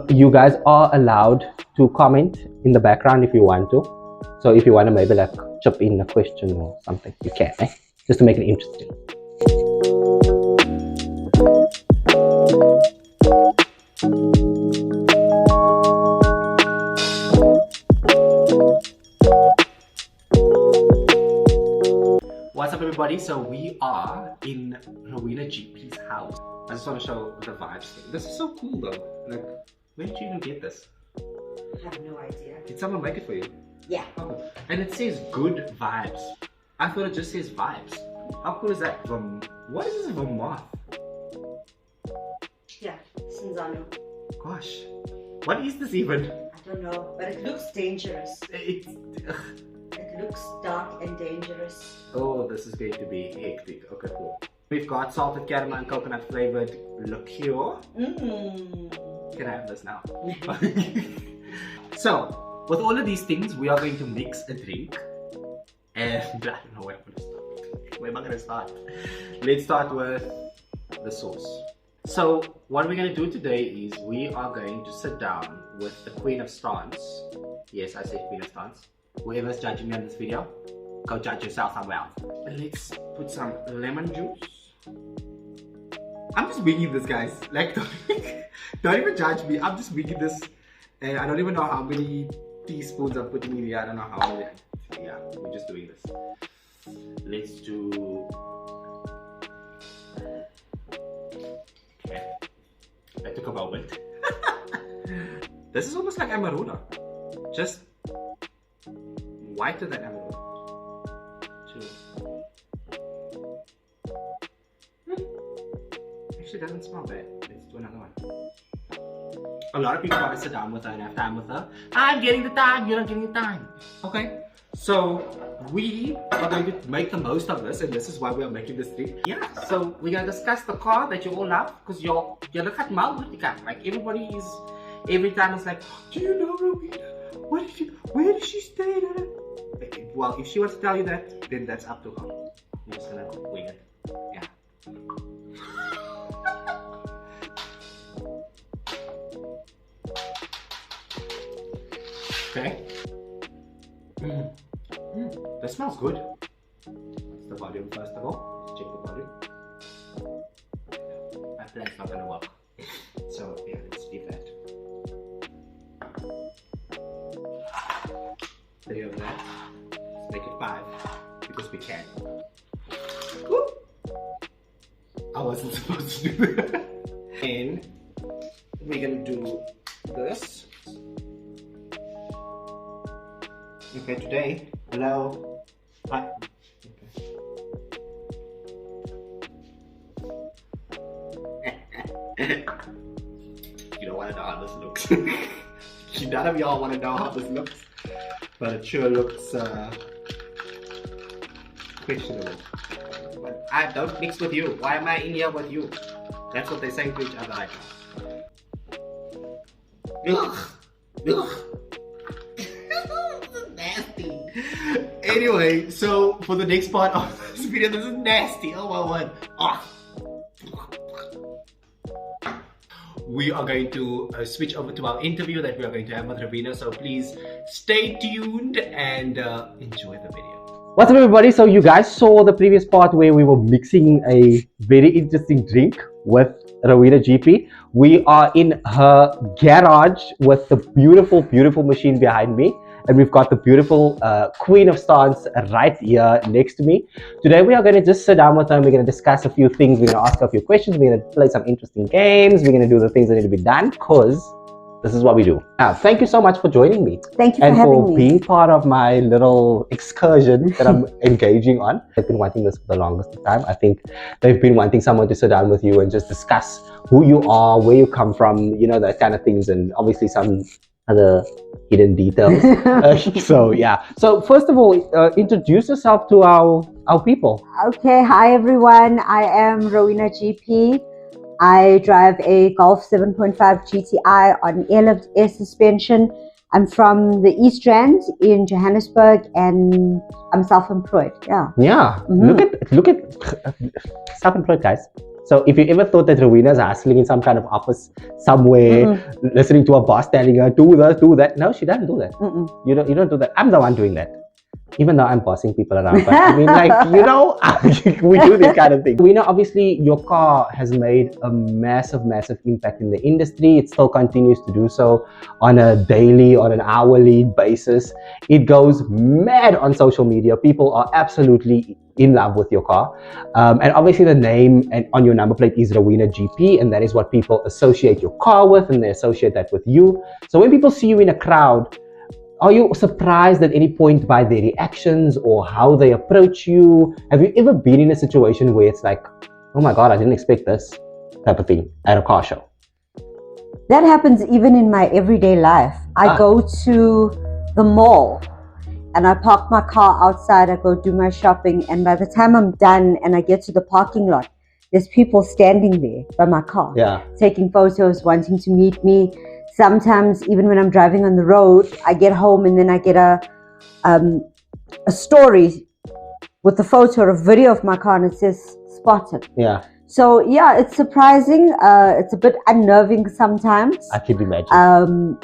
You guys are allowed to comment in the background if you want to. So if you want to maybe like chip in a question or something, you can, just to make it interesting. What's up, everybody? So we are in Rowena GP's house. I just want to show the vibes thing. This is so cool though. Like, where did you even get this? I have no idea. Did someone make it for you? Yeah. Oh, and it says good vibes. I thought it just says vibes. How cool is that? What is this Vermouth? Yeah, Sinzano. Gosh, what is this even? I don't know, but it looks dangerous. It looks dark and dangerous. Oh, this is going to be hectic. Okay, cool. We've got salted caramel and coconut flavored liqueur. Can I have this now? So, with all of these things, we are going to mix a drink. And I don't know where I'm going to start. Where am I going to start? Let's start with the sauce. So, what we're going to do today is we are going to sit down with the Queen of Stance. Yes, I said Queen of Stance. Whoever's judging me on this video, go judge yourself somewhere else. Let's put some lemon juice. I'm just winging this, guys. Like, don't even judge me. I'm just winging this. And I don't even know how many teaspoons I'm putting in here. I don't know how many. Yeah, we're just doing this. Let's do... Okay. That took a moment. This is almost like Amarula. Just whiter than Amarula. Actually, doesn't smell bad. Let's do another one. A lot of people want to sit down with her and have time with her. I'm getting the time, you're not getting the time. Okay, so we are going to make the most of this, and this is why we are making this drink. Yeah, so we're going to discuss the car that you all love, because you look at Malwood. Like, everybody is, every time it's like, do you know Rowena? Where did she stay? Well, if she wants to tell you that, then that's up to her. I'm just gonna wing it. Yeah. Okay. That smells good. What's the volume first of all? Let's check the volume. My plan's not gonna work. So yeah, let's leave that. 3 of that. Let's make it 5 because we can. Woo! I wasn't supposed to do that. And we're gonna do this. Okay, today, hello. Hi. Okay. You don't want to know how this looks. None of y'all want to know how this looks, but it sure looks questionable. But I don't mix with you. Why am I in here with you? That's what they say to each other. Ugh. Ugh. Nasty. Anyway, so for the next part of this video, this is nasty. Oh my word. Oh. We are going to switch over to our interview that we are going to have with Rowena. So please stay tuned and enjoy the video. What's up, everybody? So you guys saw the previous part where we were mixing a very interesting drink with Rowena GP. We are in her garage with the beautiful, beautiful machine behind me. And we've got the beautiful Queen of Stance right here next to me. Today we are going to just sit down with her and we're going to discuss a few things. We're going to ask her a few questions. We're going to play some interesting games. We're going to do the things that need to be done because this is what we do. Now, thank you so much for joining me. Thank you for having me. And for being part of my little excursion that I'm engaging on. I've been wanting this for the longest time. I think they've been wanting someone to sit down with you and just discuss who you are, where you come from, you know, that kind of things, and obviously some other hidden details. So yeah, so first of all, introduce yourself to our people. Okay, hi everyone, I am Rowena GP. I drive a Golf 7.5 GTI on airlift air suspension. I'm from the East Rand in Johannesburg and I'm self-employed. Yeah. Yeah. Look at self-employed, guys. So if you ever thought that Rowena's hustling in some kind of office somewhere, listening to a boss telling her, do this, do that. No, she doesn't do that. You don't do that. I'm the one doing that. Even though I'm bossing people around. But I mean, like, you know, we do this kind of thing. We know, obviously, your car has made a massive, massive impact in the industry. It still continues to do so on a daily, on an hourly basis. It goes mad on social media. People are absolutely in love with your car. And obviously the name and on your number plate is Rowena GP, and that is what people associate your car with, and they associate that with you. So when people see you in a crowd, are you surprised at any point by their reactions or how they approach you? Have you ever been in a situation where it's like, oh my God, I didn't expect this type of thing at a car show? That happens even in my everyday life. I go to the mall and I park my car outside, I go do my shopping, and by the time I'm done and I get to the parking lot, there's people standing there by my car, taking photos, wanting to meet me. Sometimes even when I'm driving on the road, I get home and then I get a story with a photo or a video of my car and it says spotted. So yeah, it's surprising. It's a bit unnerving sometimes. I can imagine.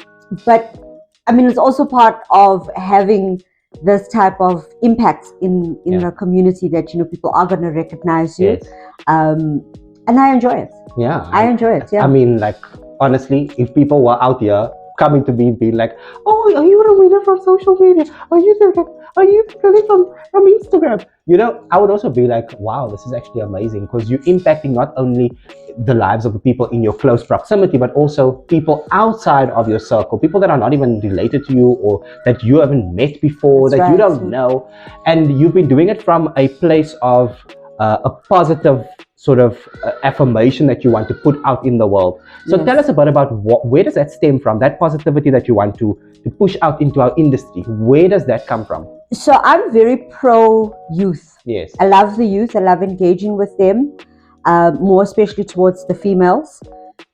But I mean, it's also part of having this type of impact in the community that, you know, people are going to recognize you. And I enjoy it. I enjoy it. I mean, like, honestly, if people were out here coming to me and being like, oh, are you Rowena from social media? Are you from Instagram? You know, I would also be like, wow, this is actually amazing, because you're impacting not only the lives of the people in your close proximity, but also people outside of your circle, people that are not even related to you or that you haven't met before, you don't know. And you've been doing it from a place of a positive sort of affirmation that you want to put out in the world. So tell us a bit about where does that stem from, that positivity that you want to push out into our industry? Where does that come from? So I'm very pro youth. I love the youth. I love engaging with them, more especially towards the females.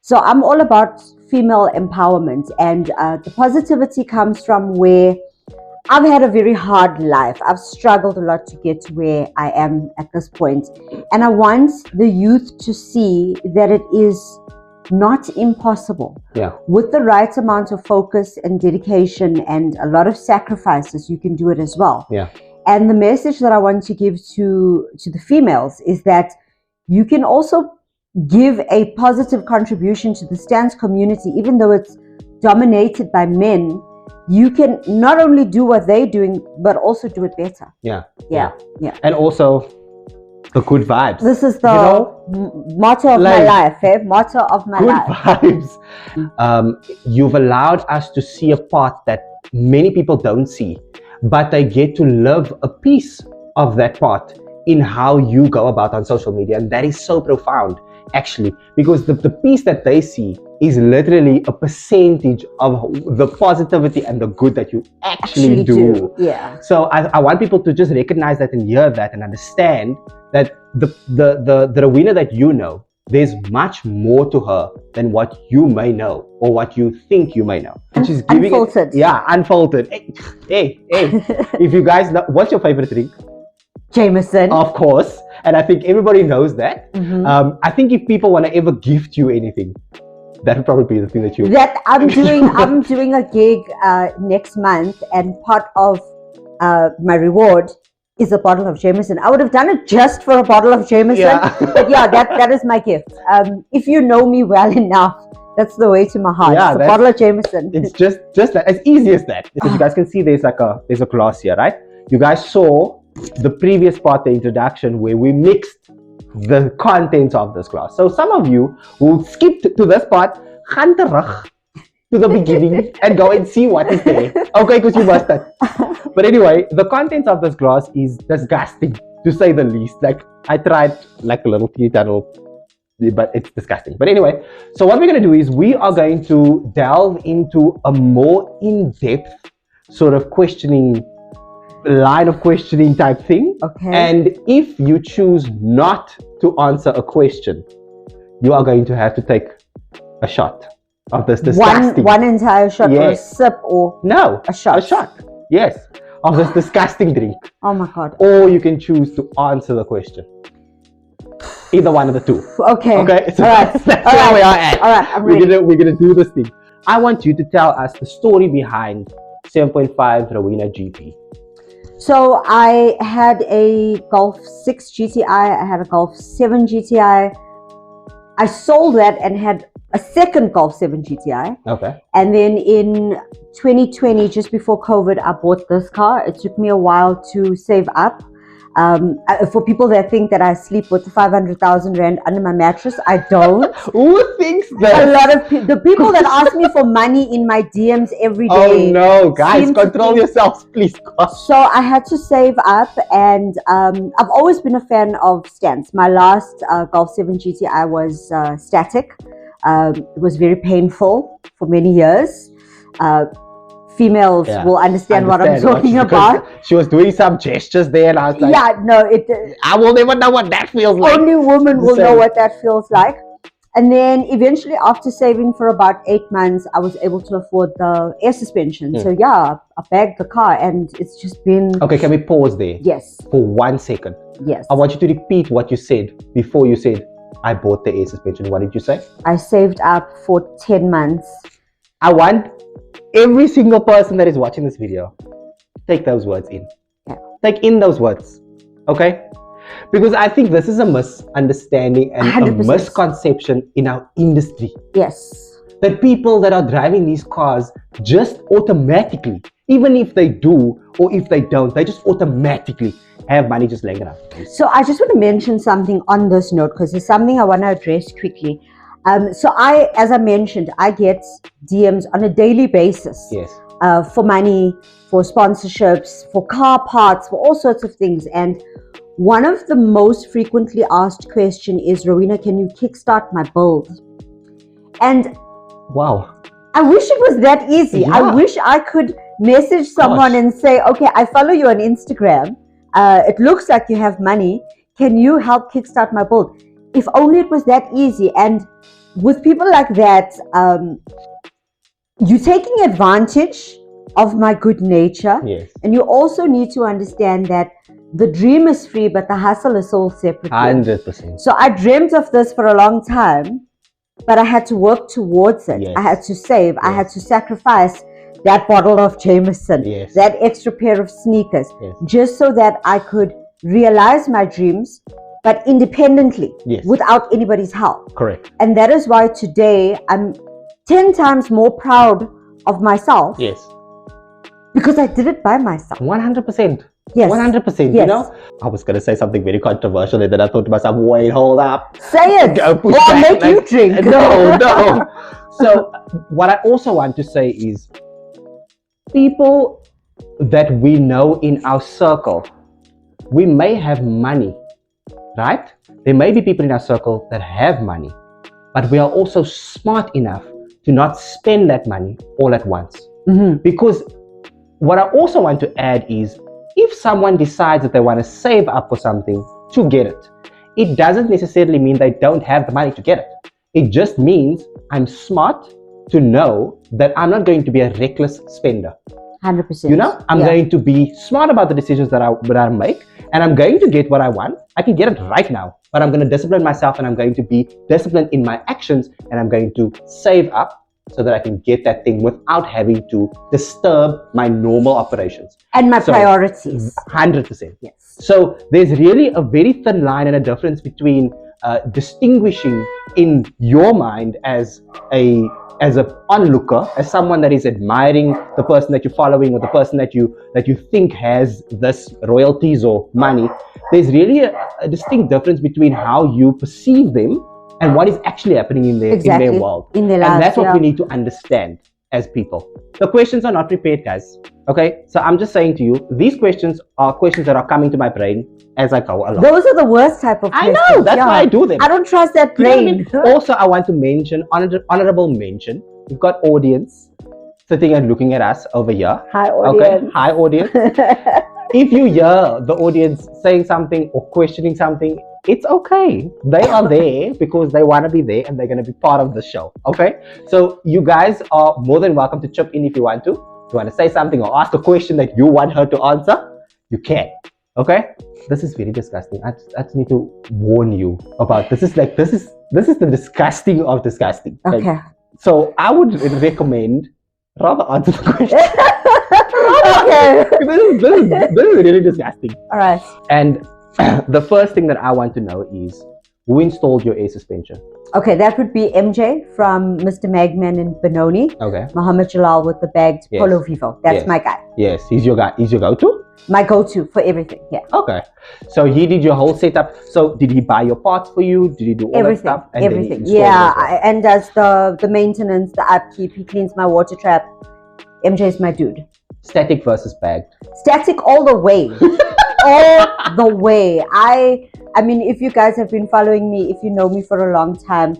So I'm all about female empowerment, and the positivity comes from where I've had a very hard life. I've struggled a lot to get to where I am at this point. And I want the youth to see that it is not impossible. With the right amount of focus and dedication and a lot of sacrifices, you can do it as well. And the message that I want to give to the females is that you can also give a positive contribution to the stance community, even though it's dominated by men. You can not only do what they're doing, but also do it better. And also the good vibes. This is the motto of my life, motto of my life. Good vibes. You've allowed us to see a part that many people don't see, but they get to live a piece of that part in how you go about on social media. And that is so profound, actually, because the piece that they see is literally a percentage of the positivity and the good that you actually do. So I want people to just recognize that and hear that and understand that the Rowena that you know, there's much more to her than what you may know or what you think you may know. And she's giving unfolded. Unfolded. Hey, if you guys know, what's your favorite drink? Jameson. Of course. And I think everybody knows that. I think if people want to ever gift you anything, that would probably be the thing that you... That I'm doing a gig next month, and part of my reward is a bottle of Jameson. I would have done it just for a bottle of Jameson. But yeah, that is my gift. If you know me well enough, that's the way to my heart. It's a bottle of Jameson. It's just like as easy as that. Because you guys can see there's a glass here, right? You guys saw the previous part, the introduction, where we mixed the contents of this glass. So some of you will skip to this part, gaan terug to the beginning and go and see what is there. Okay, because you must have. But anyway, the contents of this glass is disgusting, to say the least. Like, I tried like a little tea tunnel, but it's disgusting. But anyway, so what we're going to do is we are going to delve into a more in-depth sort of line of questioning type thing. And if you choose not to answer a question, you are going to have to take a shot of this disgusting... One entire shot, or a sip, or... No, a shot. A shot, yes, of this disgusting drink. Oh my God. Or you can choose to answer the question. Either one of the two. Okay. Okay. So All right. that's All where right. we are at. All right. I'm ready. We're gonna do this thing. I want you to tell us the story behind 7.5 Rowena GP. So I had a Golf 6 GTI. I had a Golf 7 GTI. I sold that and had a second Golf 7 GTI. Okay. And then in 2020, just before COVID, I bought this car. It took me a while to save up. For people that think that I sleep with 500,000 Rand under my mattress, I don't. Who thinks that? A lot of the people that ask me for money in my DMs every day. Oh no, guys, control yourselves, please. So I had to save up, and I've always been a fan of stance. My last Golf 7 GTI was static. It was very painful for many years. Females will understand what I'm talking about. She was doing some gestures there, and I was like, yeah, no, I will never know what that feels like. Only women will know what that feels like. And then eventually, after saving for about 8 months, I was able to afford the air suspension. So yeah, I bagged the car, and it's just been... Okay, can we pause there? Yes. For 1 second. Yes. I want you to repeat what you said before you said, I bought the air suspension. What did you say? I saved up for 10 months. I want every single person that is watching this video, take those words in. Yeah. Take in those words. Okay? Because I think this is a misunderstanding and 100%. a misconception in our industry. Yes. That people that are driving these cars just automatically, even if they do or if they don't, they just automatically have money just laying around. So I just want to mention something on this note, because there's something I want to address quickly. So as I mentioned, I get DMs on a daily basis. Yes. For money, for sponsorships, for car parts, for all sorts of things. And one of the most frequently asked question is, Rowena, can you kickstart my build? And wow, I wish it was that easy. Yeah. I wish I could message someone and say, okay, I follow you on Instagram. It looks like you have money. Can you help kickstart my build? If only it was that easy. And with people like that, you're taking advantage of my good nature. yes. And you also need to understand that the dream is free, but the hustle is sold separately. 100%. So I dreamt of this for a long time, but I had to work towards it. Yes. I had to save. Yes. I had to sacrifice that bottle of Jameson, Yes. that extra pair of sneakers, Yes. just so that I could realize my dreams, but independently, Yes. without anybody's help. Correct. And that is why today I'm 10 times more proud of myself, Yes. because I did it by myself. 100%. Yes. 100%. Yes. You know, I was going to say something very controversial and then I thought to myself, wait, hold up. Say it. Go push Or I'll back, make you drink. No. So what I also want to say is, people that we know in our circle, we may have money, right? There may be people in our circle that have money, but we are also smart enough to not spend that money all at once. Mm-hmm. Because what I also want to add is, if someone decides that they want to save up for something to get it, it doesn't necessarily mean they don't have the money to get it. It just means I'm smart to know that I'm not going to be a reckless spender. 100%. You know, I'm going to be smart about the decisions that I make, and I'm going to get what I want. I can get it right now, but I'm going to discipline myself, and I'm going to be disciplined in my actions, and I'm going to save up so that I can get that thing without having to disturb my normal operations. And my priorities. 100%. Yes. So there's really a very thin line and a difference between distinguishing in your mind as an onlooker, as someone that is admiring the person that you're following or the person that you think has this royalties or money. There's really a distinct difference between how you perceive them and what is actually happening in their world. In their lives, and that's what we need to understand as people. The questions are not prepared, guys. Okay, so I'm just saying to you, these questions are questions that are coming to my brain as I go along. Those are the worst type of questions. I know, that's why I do them. I don't trust that brain. You know what I mean? Also, I want to mention, honorable mention, we've got audience sitting and looking at us over here. Hi, audience. Okay, hi, audience. If you hear the audience saying something or questioning something, it's okay. They are there because they want to be there and they're going to be part of the show. Okay, so you guys are more than welcome to chip in if you want to. If you want to say something or ask a question that you want her to answer, you can. Okay, this is very disgusting. I just need to warn you about this. Is like this is the disgusting of disgusting. Like, Okay. so I would recommend rather answer the question. Okay. This is really disgusting. All right. And the first thing that I want to know is who installed your air suspension? Okay, that would be MJ from Mr. Magman in Benoni. Okay. Muhammad Jalal with the bagged Yes. Polo Vivo. That's Yes. my guy. Yes, he's your guy. He's your go-to? My go-to for everything. Yeah. Okay. So he did your whole setup. So did he buy your parts for you? Did he do all Everything. that stuff? And then he Everything. installed Yeah. it as well? And does the maintenance, the upkeep. He cleans my water trap. MJ is my dude. Static versus bagged. Static all the way. All the way. I mean, if you guys have been following me, if you know me for a long time,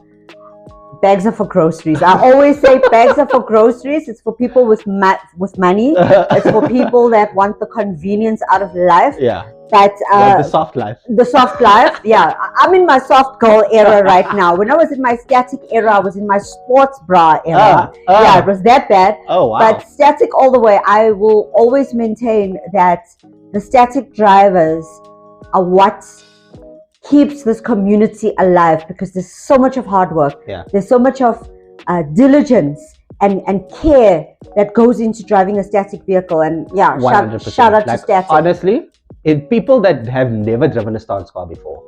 bags are for groceries. I always say bags are for groceries. It's for people with money. It's for people that want the convenience out of life. Yeah. But Like the soft life. the soft life, yeah. I'm in my soft girl era right now. When I was in my static era, I was in my sports bra era. Yeah, it was that bad. Oh, wow. But static all the way. I will always maintain that the static drivers are what keeps this community alive, because there's so much of hard work. Yeah. There's so much of diligence and care that goes into driving a static vehicle. And yeah, 100%. shout out to Like, static. honestly, in people that have never driven a stance car before,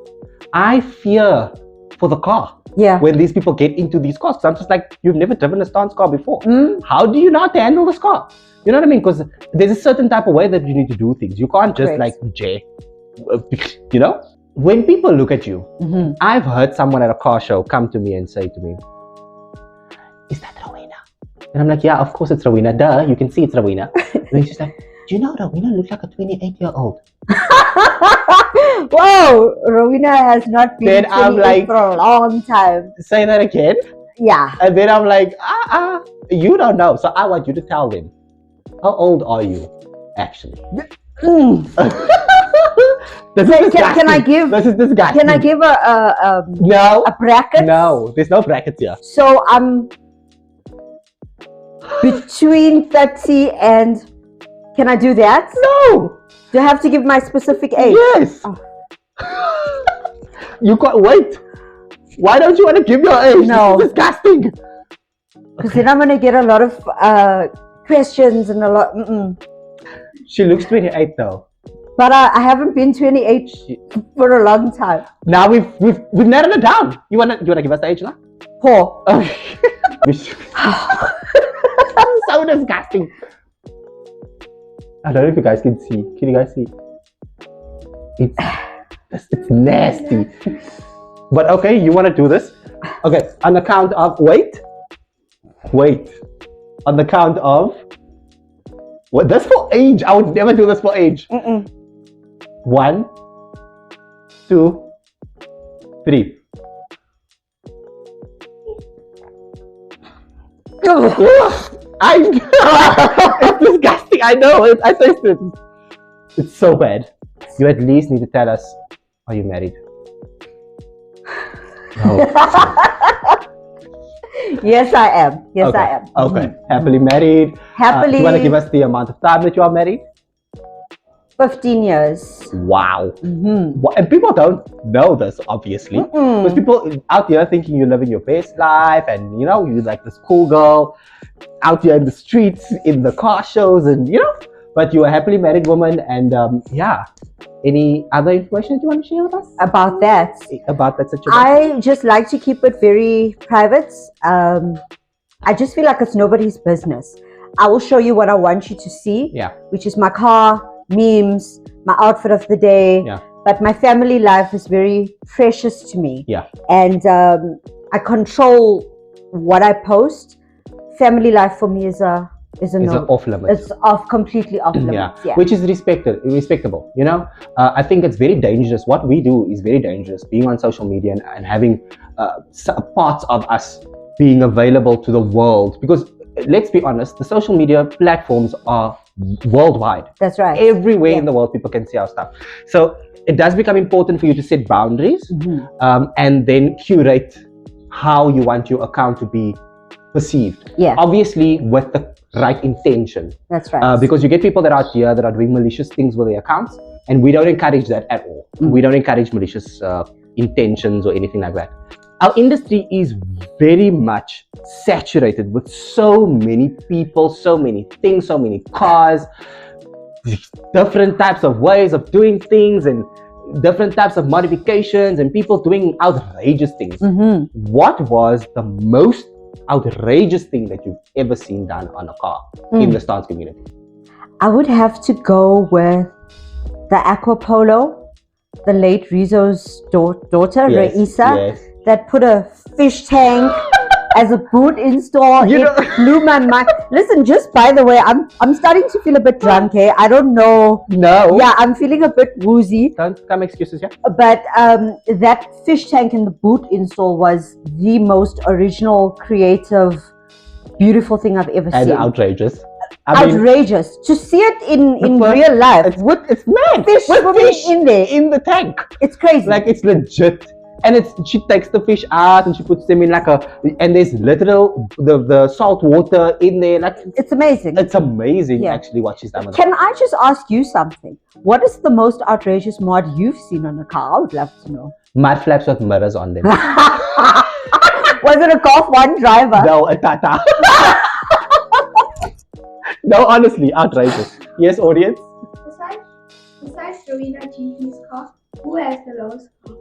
I fear for the car Yeah. when these people get into these cars. 'Cause I'm just like, you've never driven a stance car before. Mm. How do you not handle this car? You know what I mean? Because there's a certain type of way that you need to do things. You can't just Correct. you know? When people look at you, Mm-hmm. I've heard someone at a car show come to me and say to me, "Is that Rowena?" And I'm like, "Yeah, of course it's Rowena. Duh, you can see it's Rowena." And she's like, "Do you know Rowena looks like a 28-year-old?" Whoa, Rowena has not been Then I'm 28 like- for a long time. Say that again. Yeah. And then I'm like, you don't know. So I want you to tell them, how old are you actually? Mm. This is Can disgusting. I give? This is disgusting. Can I give No. a bracket? No, there's no brackets here. So I'm between 30 and. Can I do that? No. Do I have to give my specific age? Yes. Oh. You can't wait. Why don't you want to give your age? No. This is disgusting. Because then I'm gonna get a lot of questions and a lot. She looks 28 though. But I haven't been 28 for a long time. Now we've narrowed it down. You wanna give us the age now? Poor. So disgusting. I don't know if you guys can see. Can you guys see? It's nasty. But okay, you want to do this? Okay, on the count of wait. On the count of what? That's for age. I would never do this for age. 1, 2, 3. It's disgusting. I know. I tasted it. It's so bad. You at least need to tell us, are you married? No. Yes, I am. Yes, Okay. I am. Okay. Happily married. Happily. Do you want to give us the amount of time that you are married? 15 years. Wow. Mm-hmm. And people don't know this, obviously. Because people out here thinking you're living your best life and, you're like this cool girl out here in the streets, in the car shows, and, but you're a happily married woman. And, yeah. Any other information that you want to share with us? About that. About that situation? I just like to keep it very private. I just feel like it's nobody's business. I will show you what I want you to see. Yeah. Which is my car, memes, my outfit of the day. Yeah. But my family life is very precious to me. Yeah. And I control what I post. Family life for me is a no. Off limits. It's completely off limits. Yeah. Which is respectable. I think it's very dangerous. What we do is very dangerous. Being on social media and having parts of us being available to the world. Because let's be honest, the social media platforms are worldwide. That's right. Everywhere in the world, people can see our stuff. So it does become important for you to set boundaries and then curate how you want your account to be perceived. Yeah. Obviously, with the right intention. That's right. Because you get people that are out here that are doing malicious things with their accounts, And we don't encourage that at all. We don't encourage malicious intentions or anything like that. Our industry is very much saturated with so many people, so many things, so many cars, different types of ways of doing things, and different types of modifications, and people doing outrageous things. What was the most outrageous thing that you've ever seen done on a car in the stance community? I would have to go with the Aqua Polo, the late Rizzo's daughter, Yes, Raisa, yes. that put a fish tank as a boot install. It blew my mind. Listen, just by the way, I'm starting to feel a bit drunk, eh? I don't know. No. Yeah, I'm feeling a bit woozy. Don't come excuses, yeah? But that fish tank and the boot install was the most original, creative, beautiful thing I've ever And seen. outrageous. I mean, Outrageous. To see it in real life. it's mad. Fish swimming in there. In the tank. It's crazy. Like, it's legit. And she takes the fish out and she puts them in and there's literal the salt water in there. Like, it's amazing. It's amazing actually what she's done with it. Can I just ask you something? What is the most outrageous mod you've seen on a car? I would love to know. Mud flaps with mirrors on them. Was it a Golf 1 driver? No, a Tata. No, honestly, outrageous. Yes, audience? Besides Rowena GP's car, who has the lowest car?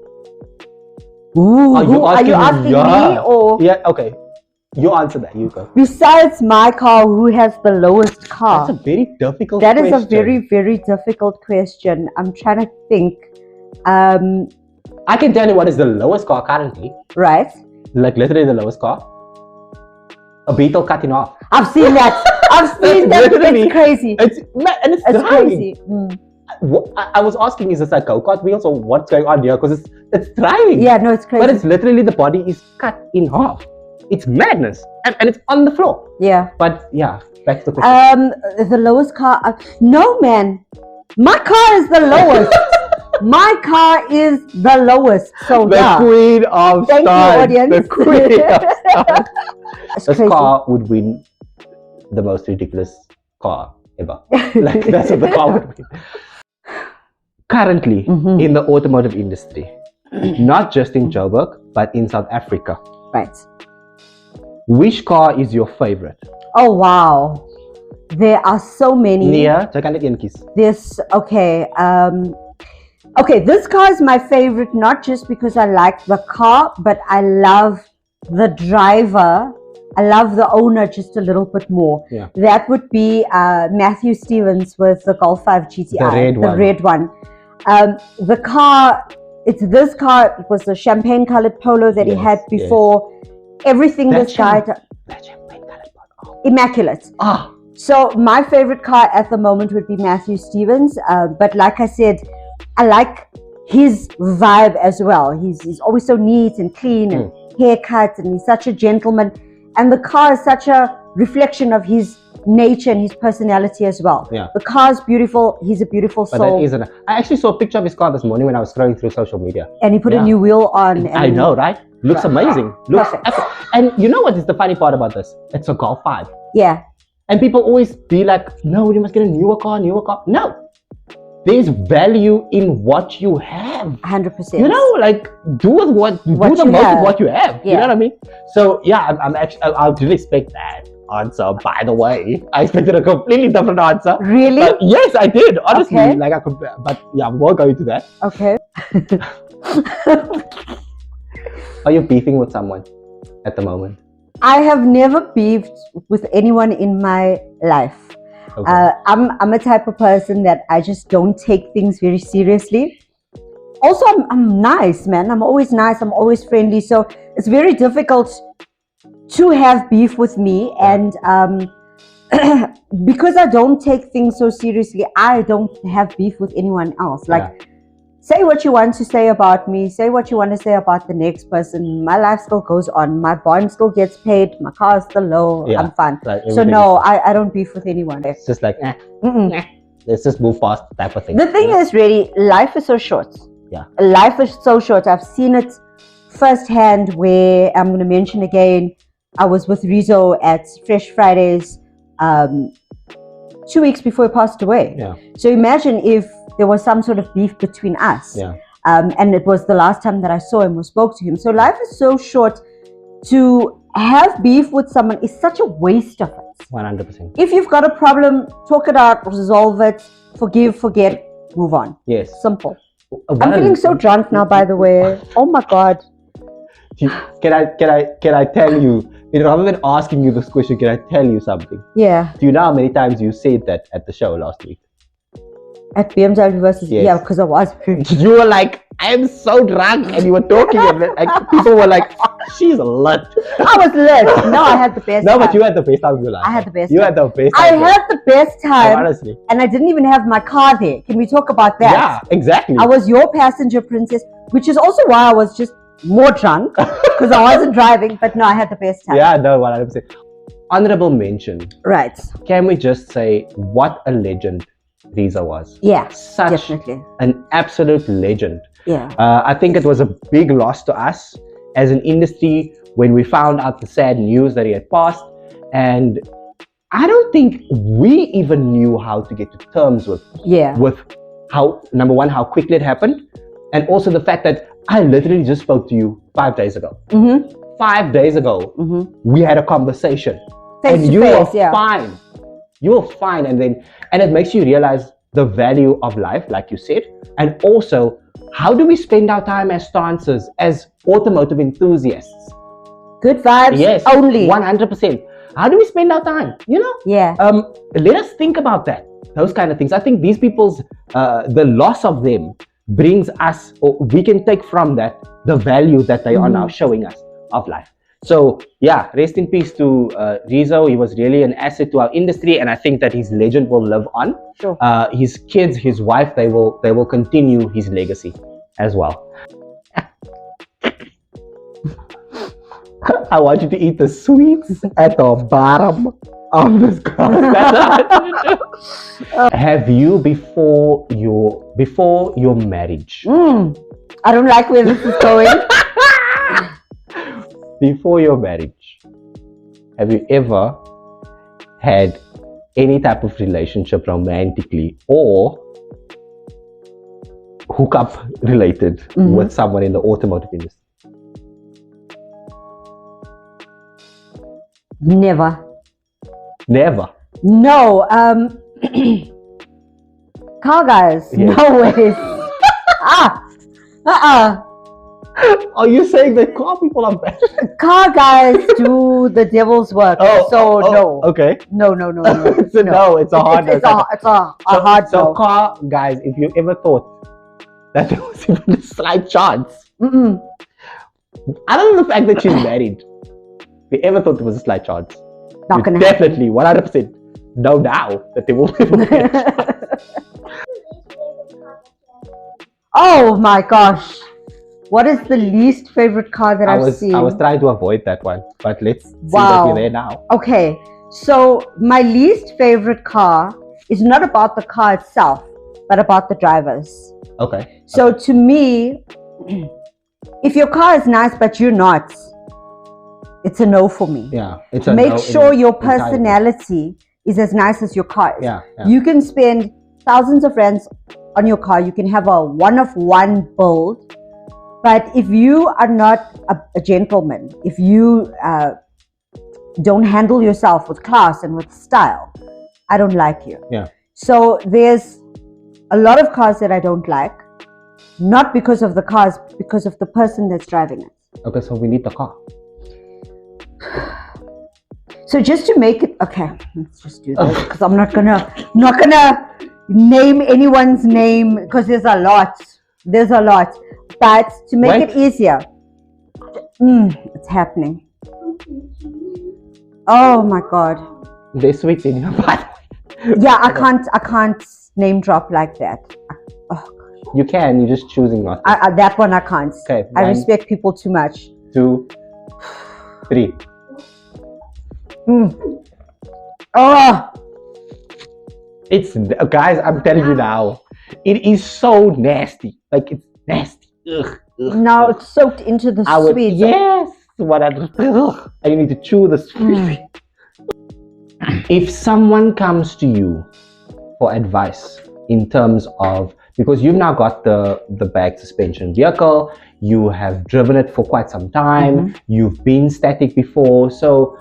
Ooh, Are you asking me or? Yeah, okay. You answer that, you go. Besides my car, who has the lowest car? That's a very difficult That question. is a very, very difficult question. I'm trying to think. I can tell you what is the lowest car currently. Right. Like literally the lowest car. A Beetle cut in half. I've seen that. I've seen that. It's crazy. It's driving. crazy. I was asking, is this like go-kart wheels or what's going on here? Because it's driving. Yeah, no, it's crazy. But it's literally the body is cut in half. It's madness. And it's on the floor. Yeah. But yeah, back to the question. The lowest car. No, man. My car is the lowest. My car is the lowest. So The queen of Thank stars. you, audience. The queen of stars. It's This crazy. car would win the most ridiculous car ever. Like, that's what the car would win. Currently, in the automotive industry, not just in Joburg, but in South Africa, Right. which car is your favorite? Oh, wow. There are so many. Nia, check out the kies. This, okay. Okay, this car is my favorite, not just because I like the car, but I love the driver. I love the owner just a little bit more. Yeah. That would be Matthew Stevens with the Golf 5 GTI. The red one. The car, it's this car. It was the champagne colored Polo that he had before. Everything That this guy, That champagne colored one. Oh. immaculate. Ah. So my favorite car at the moment would be Matthew Stevens. But like I said, I like his vibe as well. He's always so neat and clean and haircut, and he's such a gentleman. And the car is such a reflection of his nature and his personality as well. Yeah. The car is beautiful. He's a beautiful But soul. that isn't. I actually saw a picture of his car this morning when I was scrolling through social media. And he put a new wheel on. And I know, right? Looks amazing. Looks Perfect. And you know what is the funny part about this? It's a Golf 5. Yeah. And people always be like, no, you must get a newer car. No. There's value in what you have. 100%. You know, like do the you most have. with what you have. Yeah. You know what I mean? So yeah, I didn't expect that answer. By the way, I expected a completely different answer. Really? But yes, I did. Honestly, Okay. like I could, but yeah, we'll go into that. Okay. Are you beefing with someone at the moment? I have never beefed with anyone in my life. Okay. I'm a type of person that I just don't take things very seriously. Also, I'm nice, man. I'm always nice. I'm always friendly. So it's very difficult to have beef with me. And because I don't take things so seriously, I don't have beef with anyone else. Like, say what you want to say about me. Say what you want to say about the next person. My life still goes on. My bond still gets paid. My car is still low. Yeah, I'm fine. like So no, I don't beef with anyone. It's just like, let's just move past type of thing. The thing is, really, life is so short. Yeah. Life is so short. I've seen it firsthand where I'm going to mention again, I was with Rizzo at Fresh Fridays 2 weeks before he passed away. Yeah. So imagine if there was some sort of beef between us. Yeah. And it was the last time that I saw him or spoke to him. So life is so short. To have beef with someone is such a waste of it. 100%. If you've got a problem, talk it out, resolve it, forgive, forget, move on. Yes. Simple. I'm feeling so drunk now, by the way. Oh my God. Can I tell you, rather than asking you this question, can I tell you something? Yeah. Do you know how many times you said that at the show last week? At BMW versus, Yes. yeah, because I was. You were like, I am so drunk, and you were talking, and like, people were like, oh, she's lit. I was lit. No, I had the best No, time. but you had the best time of your life. I had the best You time. had the best I time. had the best time. Honestly. And I didn't even have my car there. Can we talk about that? Yeah, exactly. I was your passenger princess, which is also why I was just more drunk, because I wasn't driving. But no, I had the best time. Yeah, no, 100%. Honorable mention. Right. Can we just say what a legend Riza was? Yeah, Such definitely. an absolute legend. Yeah. I think it was a big loss to us as an industry when we found out the sad news that he had passed. And I don't think we even knew how to get to terms with how, number one, how quickly it happened. And also the fact that I literally just spoke to you 5 days ago. 5 days ago, we had a conversation. Face to you face, were fine. You were fine. And it makes you realize the value of life, like you said. And also, how do we spend our time as dancers, as automotive enthusiasts? Good vibes, Yes, only. 100%. How do we spend our time? You know? Yeah. Let us think about that. Those kind of things. I think these people's, the loss of them brings us, or we can take from that, the value that they are now showing us of life. So yeah, rest in peace to Rizo. He was really an asset to our industry, and I think that his legend will live on. Sure. His kids, his wife, they will continue his legacy as well. I want you to eat the sweets at the bottom of this glass. Have you before your marriage? I don't like where this is going. Before your marriage, have you ever had any type of relationship romantically or hookup related with someone in the automotive industry? Never. Never. No. Car guys. Yeah. No ways. Are you saying that car people are bad? Car guys do the devil's work. No. Okay. No. It's a no. It's a hard no. It's a hard no. So car guys, if you ever thought that there was even a slight chance, other than the fact that she's married, if you ever thought there was a slight chance, Not you gonna definitely 100% know now that there will be a chance. Oh my gosh. What is the least favorite car that I've seen? I was trying to avoid that one, but let's see that Wow. we're there now. Okay, so my least favorite car is not about the car itself, but about the drivers. Okay. So to me, if your car is nice but you're not, it's a no for me. Yeah. It's a Make no sure your entirely. personality is as nice as your car is. Yeah. You can spend thousands of rands on your car. You can have a one-of-one build. But if you are not a gentleman, if you don't handle yourself with class and with style, I don't like you. Yeah. So there's a lot of cars that I don't like, not because of the cars, because of the person that's driving it. Okay, so we need the car. So just to make it okay, let's just do this because I'm not gonna name anyone's name because there's a lot. But to make it easier, it's happening. Oh my God. There's sweets in your body. Yeah, I can't name drop like that. You can, you're just choosing not to. That one I can't. Okay. I respect people too much. 2, 3. Oh, It's, guys, I'm telling you now, it is so nasty. Like, it's nasty. Ugh. now it's soaked into the sweet. Yes. And you need to chew the sweet. If someone comes to you for advice in terms of because you've now got the bag suspension vehicle. You have driven it for quite some time. You've been static before, so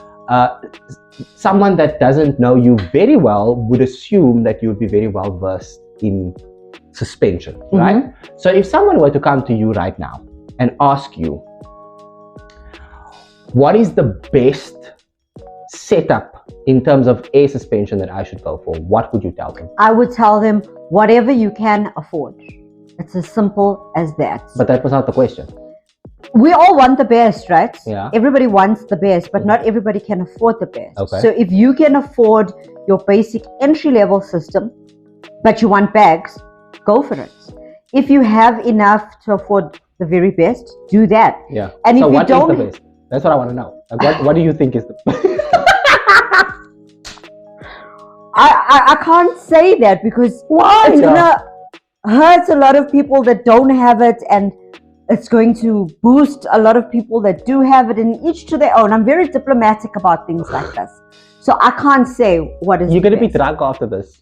someone that doesn't know you very well would assume that you would be very well versed in suspension, right? So if someone were to come to you right now and ask you, what is the best setup in terms of air suspension that I should go for, what would you tell them? I would tell them whatever you can afford. It's as simple as that. But that was not the question. We all want the best, right? Yeah. Everybody wants the best, but not everybody can afford the best. Okay. So if you can afford your basic entry-level system, but you want bags, go for it. If you have enough to afford the very best, do that. Yeah. And so if you what don't, is the best? That's what I want to know. Like, what do you think is the I can't say that because it's gonna hurt a lot of people that don't have it, and it's going to boost a lot of people that do have it, and each to their own. I'm very diplomatic about things like this, so I can't say what is. You're gonna be drunk after this.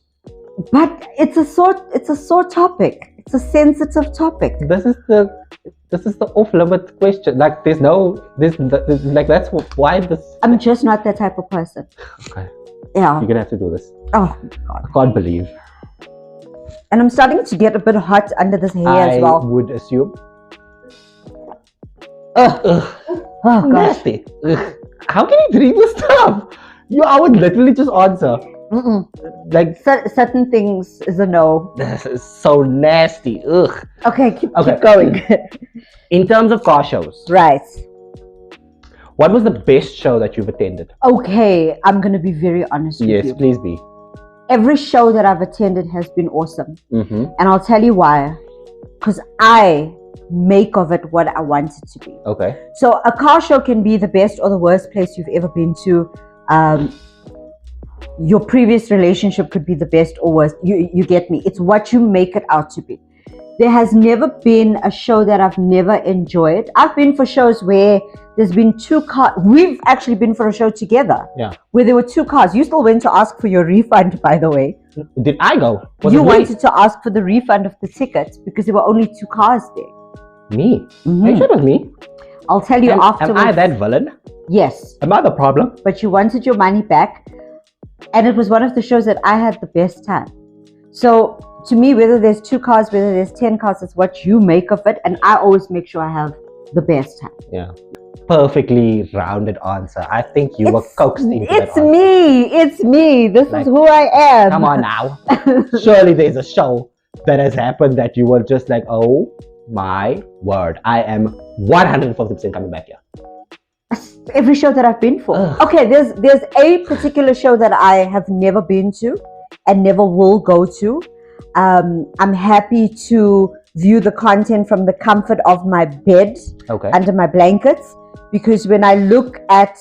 But it's a sore topic. It's a sensitive topic. This is the off-limit question. Like there's like that's why this. I'm just not that type of person. Okay. Yeah. You're gonna have to do this. Oh God. I can't believe. And I'm starting to get a bit hot under this hair as I well. would assume. Ugh. Oh gosh. Nasty. Ugh. How can you drink this stuff? I would literally just answer. Like certain things is a no. this is so nasty. Ugh. Okay, keep going. In terms of car shows, Right. what was the best show that you've attended? Okay, I'm gonna be very honest with Yes, you. please be. Every show that I've attended has been awesome, Mm-hmm. and I'll tell you why. Because I make of it what I want it to be. Okay. So a car show can be the best or the worst place you've ever been to. Your previous relationship could be the best or worst. You get me? It's what you make it out to be. There has never been a show that I've never enjoyed. I've been for shows where there's been two cars. We've actually been for a show together. Yeah. Where there were two cars. You still went to ask for your refund, by the way. Did I go? You wanted to ask for the refund of the tickets because there were only two cars there. Me? Are you sure it was me? I'll tell you afterwards. Am I that villain? Yes. Am I the problem? But you wanted your money back. And it was one of the shows that I had the best time. So to me, whether there's two cars, whether there's 10 cars, it's what you make of it. And I always make sure I have the best time. Yeah. Perfectly rounded answer. I think you were coaxed into that answer. It's me. This is who I am. Come on now. Surely there's a show that has happened that you were just like, oh my word, I am 150% coming back here. Every show that I've been for. Ugh. Okay, there's a particular show that I have never been to and never will go to. I'm happy to view the content from the comfort of my bed, under my blankets, because when I look at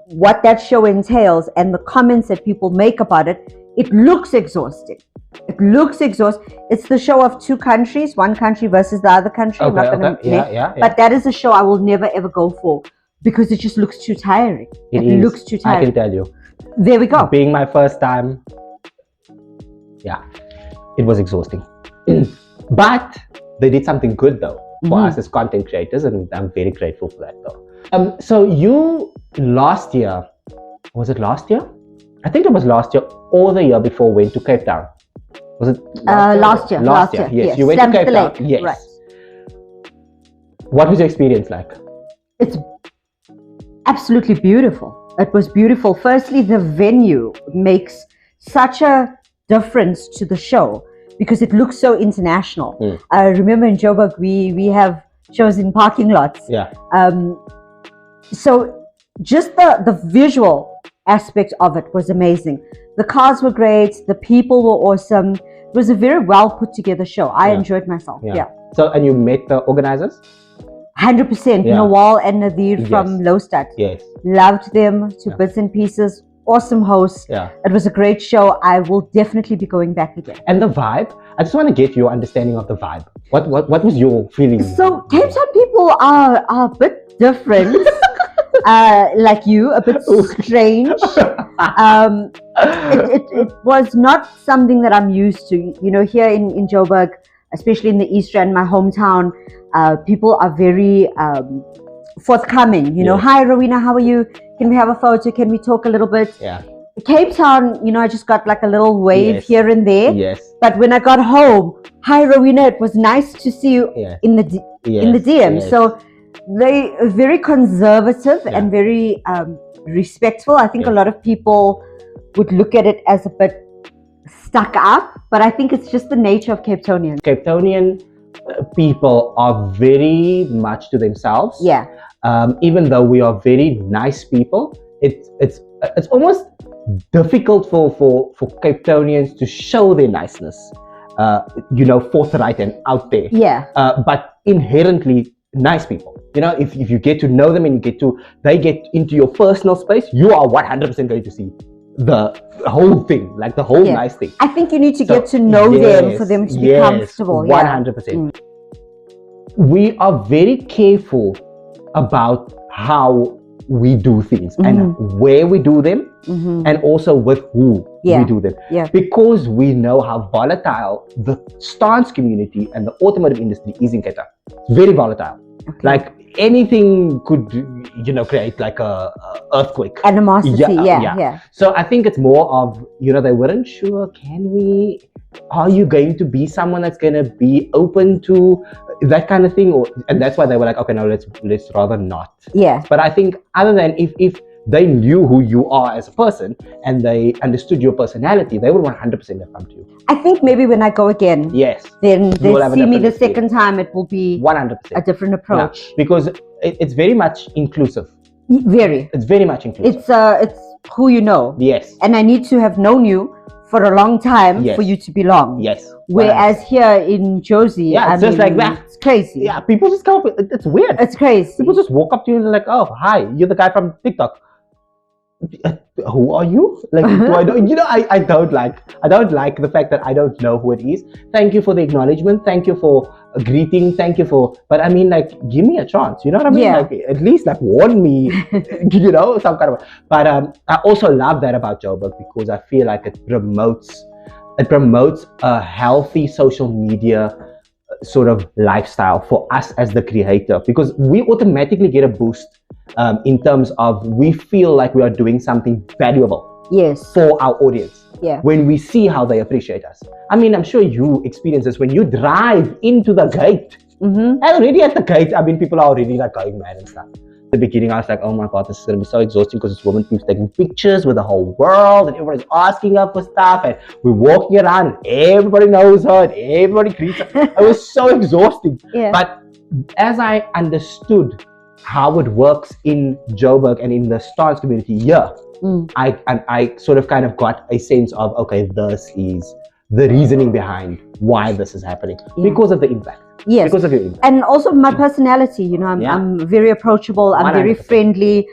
what that show entails and the comments that people make about it, it looks exhausting. It looks exhausting. It's the show of two countries, one country versus the other country. I'm not gonna yeah. But that is a show I will never ever go for because it just looks too tiring. It looks too tiring. I can tell you. There we go. Being my first time, yeah, it was exhausting. But they did something good though for us as content creators, and I'm very grateful for that though. So you last year, was it last year? I think it was last year or the year before went to Cape Town. Was it last year? Last year, yes. You went to Cape Town. Yes. Right. What was your experience like? It's absolutely beautiful. It was beautiful. Firstly, the venue makes such a difference to the show because it looks so international. I remember in Joburg, we have shows in parking lots. Yeah. So just the visual aspect of it was amazing. The cars were great. The people were awesome. It was a very well put together show. I enjoyed myself. Yeah. So, and you met the organizers? 100%. Yeah. Nawal and Nadir from Lowstad. Yes. Loved them to bits and pieces. Awesome hosts. Yeah. It was a great show. I will definitely be going back again. And the vibe, I just want to get your understanding of the vibe. What was your feeling? So Cape Town people are a bit different. Like you, a bit strange. it was not something that I'm used to. You know, here in Joburg, especially in the East Rand, my hometown, people are very forthcoming. You know, Yes. hi Rowena, how are you? Can we have a photo? Can we talk a little bit? Yeah. Cape Town, you know, I just got like a little wave Yes. here and there. Yes. But when I got home, hi Rowena, it was nice to see you Yeah. in the DM. Yes. So they are very conservative Yeah. and very respectful. I think Yeah. a lot of people would look at it as a bit stuck up, but I think it's just the nature of Cape Townians. Cape Townian people are very much to themselves. Yeah. Even though we are very nice people, it's almost difficult for Cape Townians to show their niceness, you know, forthright and out there. Yeah. But inherently nice people. You know, if you get to know them and they get into your personal space, you are 100% going to see the whole thing, like the whole Yeah. nice thing. I think you need to So, get to know them yes, for them to be yes, comfortable. 100%. We are very careful about how we do things and where we do them, and also with who Yeah. we do them. Yeah. Because we know how volatile the stance community and the automotive industry is in Cape Town. It's very volatile. Okay. Like anything could, you know, create like a earthquake. Animosity. Yeah, Yeah. So I think it's more of, you know, they weren't sure, are you going to be someone that's going to be open to that kind of thing? And that's why they were like, okay, no, let's rather not. Yeah. But I think other than if they knew who you are as a person and they understood your personality, they would 100% have come to you. I think maybe when I go again, Yes. then You they will have a see me the different second time, it will be 100%. a different approach. Yeah, because it's very much inclusive. Very. It's very much inclusive. It's who you know. Yes. And I need to have known you for a long time Yes. for you to belong. Yes. Whereas here in Josie, Yeah, it's just like that. It's crazy. Yeah, people just come up with it's weird. It's crazy. People just walk up to you and they're like, oh, hi, you're the guy from TikTok. Who are you? Like, do I know? You know, I don't like the fact that I don't know who it is. Thank you for the acknowledgement. Thank you for a greeting. Thank you for, but I mean, like, give me a chance. You know what I mean? Yeah. Like, at least like warn me. You know, some kind of. But I also love that about Joburg because I feel like it promotes a healthy social media sort of lifestyle for us as the creator, because we automatically get a boost in terms of we feel like we are doing something valuable Yes. for our audience Yeah. when we see how they appreciate us. I mean, I'm sure you experience this when you drive into the gate. Mm-hmm. Already at the gate, I mean, people are already like going mad and stuff. At the beginning, I was like, oh my god, this is going to be so exhausting because this woman keeps taking pictures with the whole world and everybody's asking her for stuff and we're walking around and everybody knows her and everybody greets her. It was so exhausting. Yeah. But as I understood how it works in Joburg and in the stance community here, I sort of kind of got a sense of, okay, this is the reasoning behind why this is happening. Yeah. Because of the impact. Yes. Because of your impact. And also my personality, you know, I'm very approachable, I'm very 100%. friendly.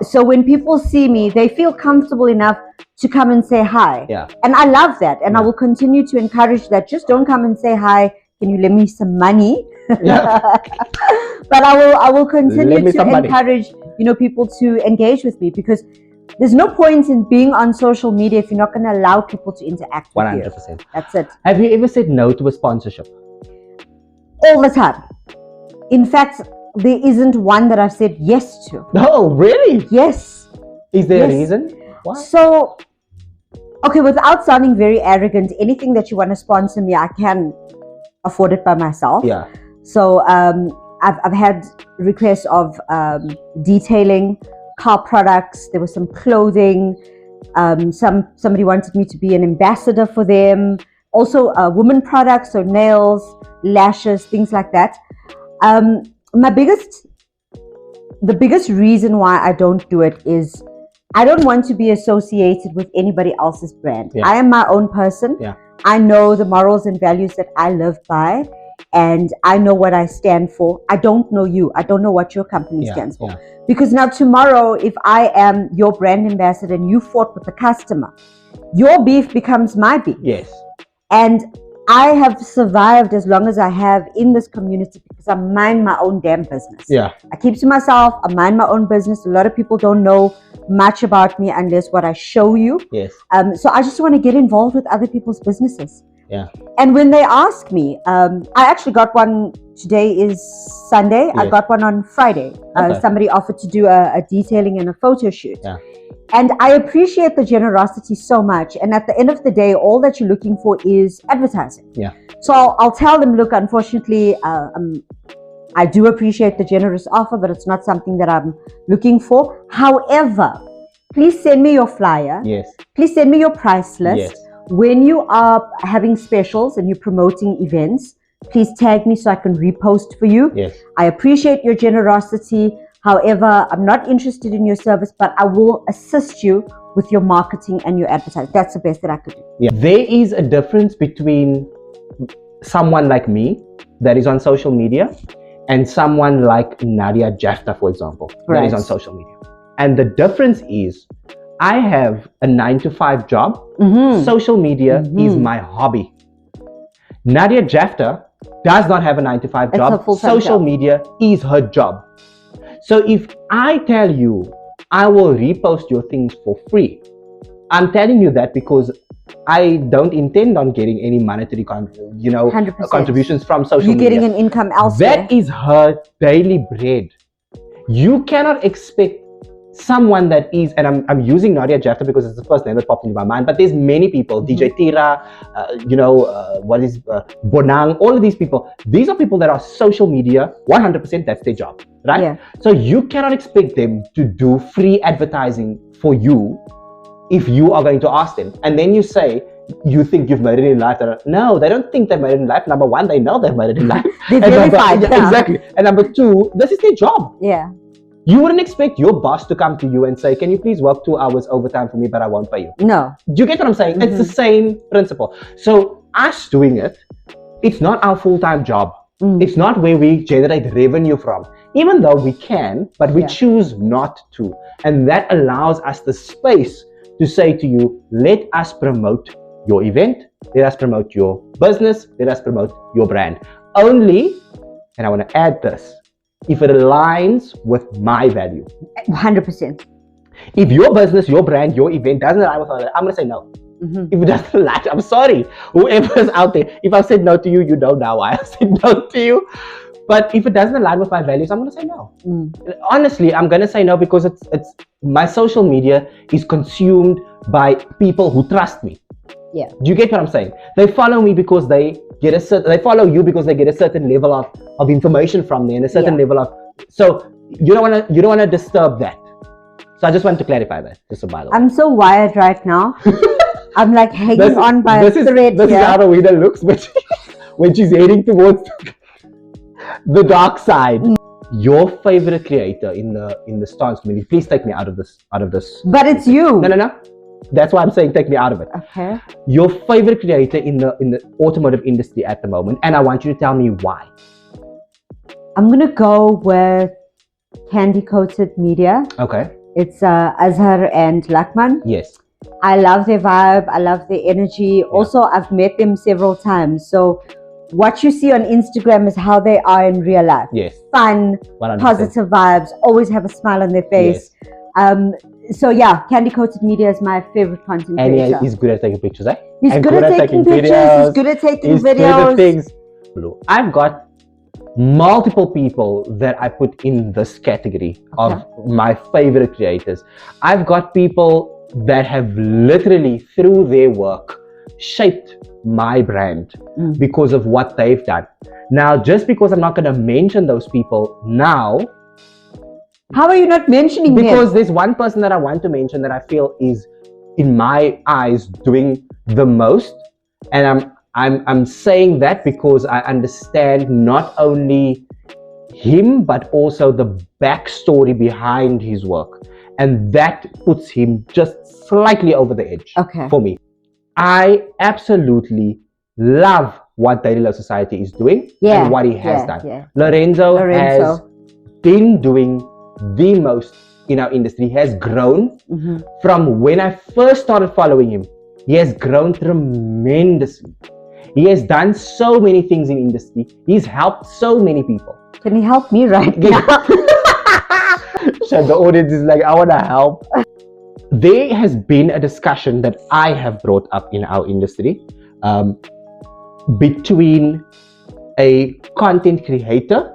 So when people see me, they feel comfortable enough to come and say hi. Yeah. And I love that. And I Yeah. will continue to encourage that. Just don't come and say hi. Can you lend me some money? Yeah. But I will continue Lend me to some money. encourage, you know, people to engage with me, because there's no point in being on social media if you're not going to allow people to interact with you. 100%. That's it. Have you ever said no to a sponsorship? All the time. In fact, there isn't one that I've said yes to. No, really? Yes. Is there Yes. a reason? Why? So, okay, without sounding very arrogant, anything that you want to sponsor me, I can afford it by myself. Yeah. So I've had requests of detailing car products. There was some clothing. Somebody wanted me to be an ambassador for them. Also women products, so nails, lashes, things like that. The biggest reason why I don't do it is I don't want to be associated with anybody else's brand. Yeah. I am my own person. Yeah. I know the morals and values that I live by, and I know what I stand for. I don't know you. I don't know what your company stands for. Yeah. Because now tomorrow, if I am your brand ambassador and you fought with the customer, your beef becomes my beef. Yes. And I have survived as long as I have in this community because I mind my own damn business. Yeah. I keep to myself. I mind my own business. A lot of people don't know much about me unless what I show you. Yes. So I just want to get involved with other people's businesses. Yeah. And when they ask me, I actually got one. Today is Sunday. I Yes. got one on Friday. Okay. Somebody offered to do a detailing and a photo shoot. Yeah. And I appreciate the generosity so much. And at the end of the day, all that you're looking for is advertising. Yeah. So I'll tell them, look, unfortunately, I do appreciate the generous offer, but it's not something that I'm looking for. However, please send me your flyer. Yes. Please send me your price list. Yes. When you are having specials and you're promoting events, please tag me so I can repost for you. Yes. I appreciate your generosity. However, I'm not interested in your service, but I will assist you with your marketing and your advertising. That's the best that I could do. Yeah. There is a difference between someone like me that is on social media and someone like Nadia Jafta, for example, that is on social media. And the difference is I have a 9-to-5 job. Social media is my hobby. Nadia Jafta does not have a 9-to-5 It's job. a full-time Social job. media is her job. So if I tell you I will repost your things for free, I'm telling you that because I don't intend on getting any monetary 100%. contributions from social You're media. getting an income elsewhere. That is her daily bread. You cannot expect someone that is, and I'm using Nadia Jafta because it's the first name that popped into my mind, but there's many people, DJ Tira, Bonang, all of these people. These are people that are social media, 100%, that's their job, right? Yeah. So you cannot expect them to do free advertising for you if you are going to ask them. And then you say, you think you've made it in life. No, they don't think they've made it in life. Number one, they know they've made it in life. They're And verified. yeah, exactly. And number two, this is their job. Yeah. You wouldn't expect your boss to come to you and say, can you please work 2 hours overtime for me, but I won't pay you. No. Do you get what I'm saying? It's the same principle. So us doing it, it's not our full-time job. It's not where we generate revenue from. Even though we can, but we choose not to. And that allows us the space to say to you, let us promote your event, let us promote your business, let us promote your brand. Only, and I want to add this, if it aligns with my value. 100%. If your business, your brand, your event doesn't align with that, I'm going to say no. If it doesn't align, I'm sorry. Whoever's out there, if I've said no to you, you know now why I said no to you. But if it doesn't align with my values, I'm going to say no. Honestly, I'm going to say no because it's my social media is consumed by people who trust me. Yeah. Do you get what I'm saying? They follow me because they follow you because they get a certain level of information from me and a certain level of, so you don't want to disturb that. So I just want to clarify that, just so by the way. I'm so wired right now. I'm like hanging on by a thread. This is how Rowena looks when she's heading towards the dark side. Your favorite creator in the stance community, please take me out of this. But it's you. No. That's why I'm saying take me out of it. Okay. Your favorite creator in the automotive industry at the moment, and I want you to tell me why. I'm gonna go with Candy Coated Media. Okay. It's Azhar and Lakman. Yes. I love their vibe. I love their energy. Also, I've met them several times. So what you see on Instagram is how they are in real life. Yes. Fun, 100%. positive vibes, always have a smile on their face. So yeah, Candy Coated Media is my favorite content And creator. he's good at taking pictures, eh? He's And good at taking pictures. He's good at taking He's good videos. at things. I've got multiple people that I put in this category of my favorite creators. I've got people that have literally, through their work, shaped my brand because of what they've done. Now, just because I'm not going to mention those people now, how are you not mentioning because them? there's one person that I want to mention that I feel is, in my eyes, doing the most, and I'm saying that because I understand not only him but also the backstory behind his work, and that puts him just slightly over the edge for me. I absolutely love what Daily Love Society is doing and what he has done. Lorenzo has been doing the most in our industry. He has grown from when I first started following him. He has grown tremendously. He has done so many things in industry. He's helped so many people. Can you help me right now? So the audience is like, I want to help. There has been a discussion that I have brought up in our industry between a content creator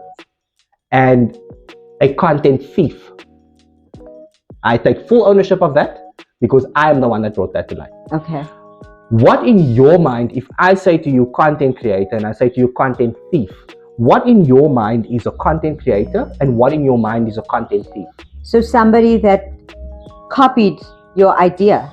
and a content thief. I take full ownership of that because I am the one that brought that to light. Okay. What in your mind, if I say to you content creator and I say to you content thief, what in your mind is a content creator and what in your mind is a content thief? So somebody that copied your idea.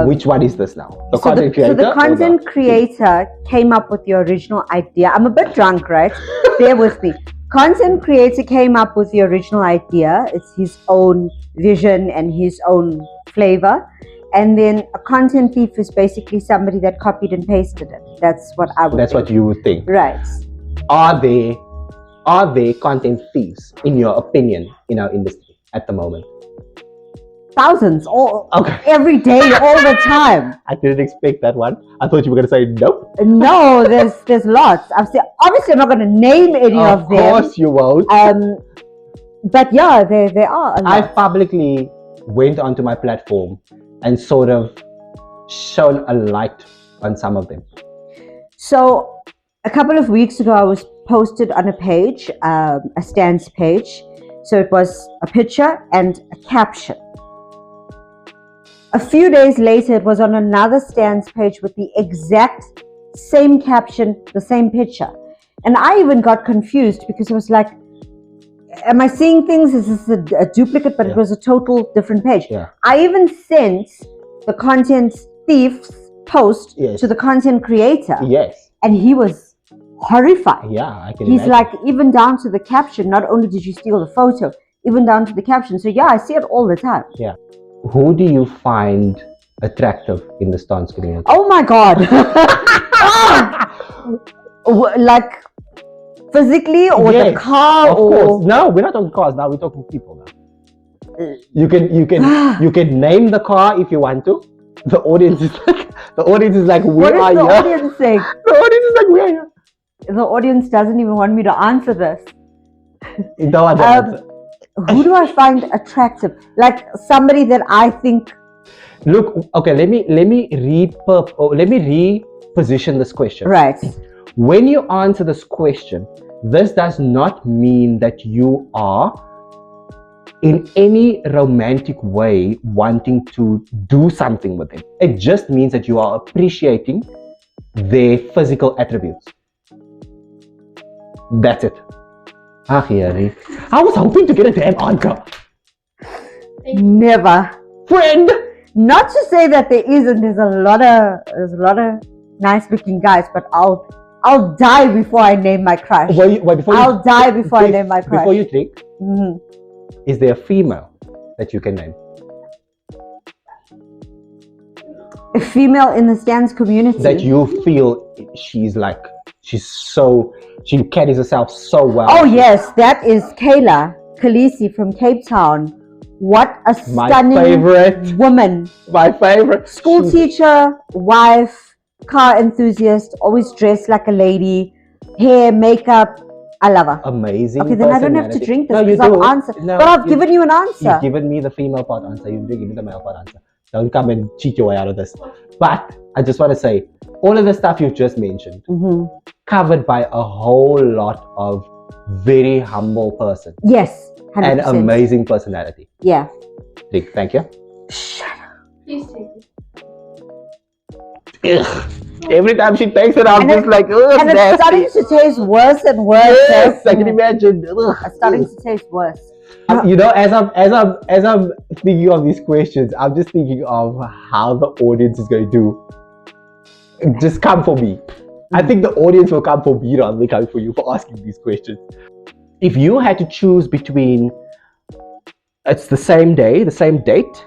Which one is this now? The So content creator? so the content creator came up with your original idea. I'm a bit drunk, right? Bear with me. Content creator came up with the original idea. It's his own vision and his own flavor. And then a content thief is basically somebody that copied and pasted it. That's what I would That's think. what you would think. Right. Are there content thieves, in your opinion, in our industry at the moment? Thousands, Okay. every day, all the time. I didn't expect that one. I thought you were going to say nope. No, there's lots. Obviously, I'm not going to name any of them. Of course you won't. But yeah, there are a lot. I've publicly went onto my platform and sort of shone a light on some of them. So a couple of weeks ago, I was posted on a page, a stance page. So it was a picture and a caption. A few days later, it was on another stance page with the exact same caption, the same picture. And I even got confused because it was like, am I seeing things? Is this a duplicate? But it was a total different page. Yeah. I even sent the content thief's post to the content creator. Yes. And he was horrified. Yeah, I can He's imagine. like, even down to the caption, not only did you steal the photo, even down to the caption. So yeah, I see it all the time. Yeah. Who do you find attractive in the stance community? Oh my God. Like physically or the car of or... course. No, we're not talking cars now, we're talking people now. You can name the car if you want to. The audience is like, we What are is the here. audience saying? The audience is like, we are here. The audience doesn't even want me to answer this. You don't want to answer. Who do I find attractive? Like somebody that I think... Look, okay, let me reposition this question. Right. When you answer this question, this does not mean that you are in any romantic way wanting to do something with them. It just means that you are appreciating their physical attributes. That's it. Ah, Yari. I was hoping to get a damn answer. Never. Friend! Not to say that there isn't. There's a lot of nice looking guys, but I'll die before I name my crush. I'll die before I name my crush. Before you drink, is there a female that you can name? A female in the stance community. That you feel she carries herself so well. Oh yes, that is Kayla Khaleesi from Cape Town. What a stunning woman. My favorite. School teacher, wife, car enthusiast, always dressed like a lady, hair, makeup. I love her. Amazing. Okay, then I don't have to drink this because I've answered. No, but I've given you an answer. You've given me the female part answer. You didn't give me the male part answer. Don't come and cheat your way out of this. But I just want to say, all of the stuff you've just mentioned, covered by a whole lot of very humble person. Yes, 100%. And amazing personality. Yeah. Drink, thank you. Shut up. Please take Ugh. it. Every time she takes it, I'm just like, ugh, and it's starting to taste worse and worse. Yes, I can imagine. Ugh. It's starting to taste worse. You know, as I'm thinking of these questions, I'm just thinking of how the audience is going to just come for me. I think the audience will come for me rather than coming for you for asking these questions. If you had to choose between, it's the same day, the same date.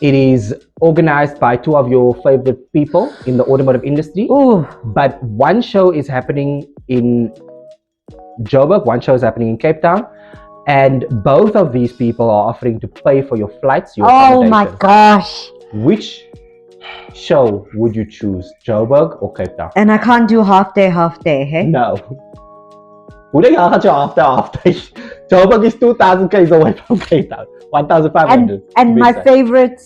It is organized by two of your favorite people in the automotive industry. Ooh. But one show is happening in Joburg, one show is happening in Cape Town. And both of these people are offering to pay for your flights, your Oh accommodation. my gosh. Which show would you choose? Joburg or Cape Town? And I can't do half day, hey? No. Hoe dink jy gaan jy after? Joburg is 2,000 km away from Cape Town. 1,500. And my favorite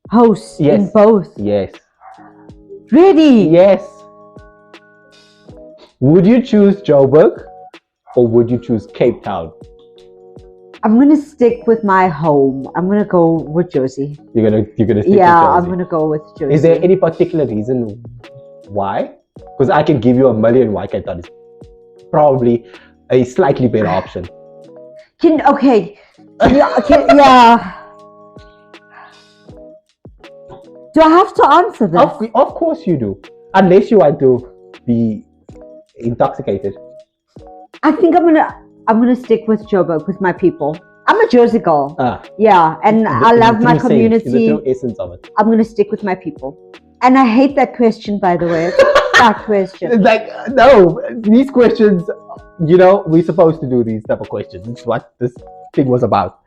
host in both. Yes. Really? Yes. Would you choose Joburg or would you choose Cape Town? I'm gonna stick with my home. I'm gonna go with Josie. You're gonna stick with Josie. Yeah, I'm gonna go with Josie. Is there any particular reason why? Because I can give you a million why Cape Town is probably a slightly better option. Yeah. Do I have to answer this? Of course you do. Unless you want to be intoxicated. I think I'm gonna stick with Joburg, with my people. I'm a Jersey girl. Yeah, and I love my community. The true essence of it. I'm gonna stick with my people. And I hate that question, by the way. That question. It's like, no, these questions, you know, we're supposed to do these type of questions. It's what this thing was about.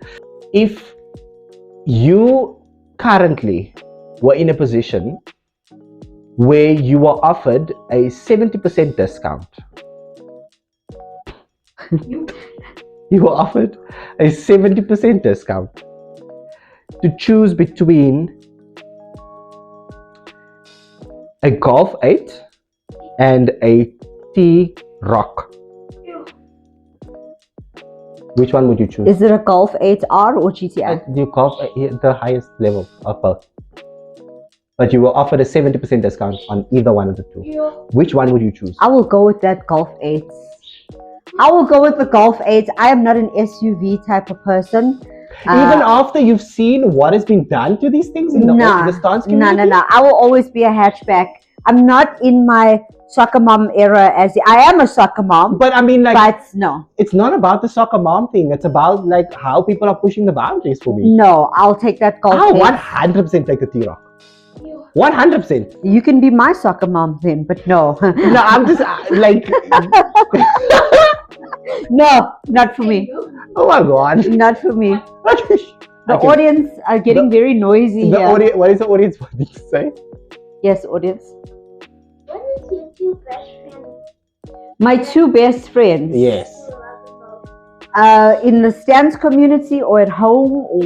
If you currently were in a position where you were offered a 70% discount, you were offered a 70% discount to choose between a Golf 8 and a T-Roc, which one would you choose? Is it a Golf 8R or GTI? You Golf the highest level of both, but you were offered a 70% discount on either one of the two. Which one would you choose? I will go with that Golf 8. I will go with the Golf 8. I am not an SUV type of person. Even after you've seen what has been done to these things in the stance community? No. I will always be a hatchback. I'm not in my soccer mom era I am a soccer mom. But I mean, like, but no. It's not about the soccer mom thing. It's about like how people are pushing the boundaries for me. No, I'll take that Golf 8. I'll 100% take the T-Roc. 100%. You can be my soccer mom then, but no. No, I'm just like... No, not for me. Oh my God. Not for me. The audience are getting very noisy here. What is the audience wanting to say? Yes, audience. What is your two best friends? My two best friends? Yes. In the stance community or at home? Or